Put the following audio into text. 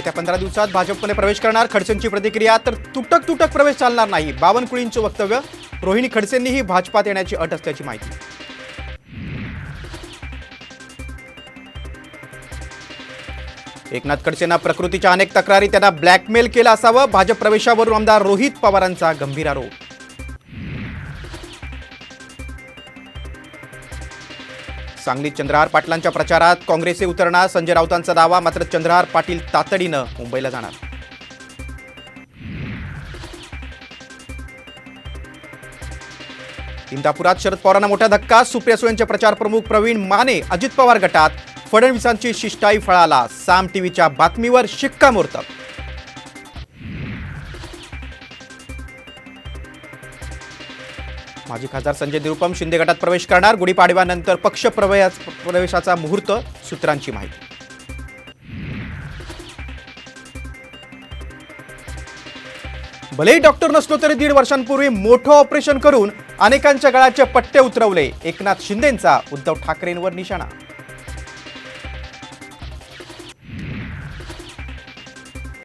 येत्या 15 दिवसात भाजपमध्ये प्रवेश करणार खडसेंची प्रतिक्रिया, तर तुटक प्रवेश चालणार नाही, बावनकुळींचं वक्तव्य. रोहिणी खडसेंनीही भाजपात येण्याची अट असल्याची माहिती. एकनाथ खडसेंना प्रकृतीच्या अनेक तक्रारी, त्यांना ब्लॅकमेल केलं असावं. भाजप प्रवेशावरून आमदार रोहित पवारांचा गंभीर आरोप. सांगलीत चंद्रहार पाटलांच्या प्रचारात काँग्रेसचे उतरणार, संजय राऊतांचा दावा. मात्र चंद्रहार पाटील तातडीनं मुंबईला जाणार. इंदापुरात शरद पवारांना मोठा धक्का. सुप्रिया सुळेंचे प्रचार प्रमुख प्रवीण माने अजित पवार गटात. फडणवीसांची शिष्टाई फळाला. साम टीव्हीच्या बातमीवर शिक्कामोर्तब. माजी खासदार संजय निरुपम शिंदे गटात प्रवेश करणार. गुढीपाडव्यानंतर पक्ष प्रवेशाचा मुहूर्त, सूत्रांची माहिती. भलेही डॉक्टर नसलो तरी 1.5 वर्षांपूर्वी मोठं ऑपरेशन करून अनेकांच्या गळ्याचे पट्टे उतरवले. एकनाथ शिंदेंचा उद्धव ठाकरेंवर निशाणा.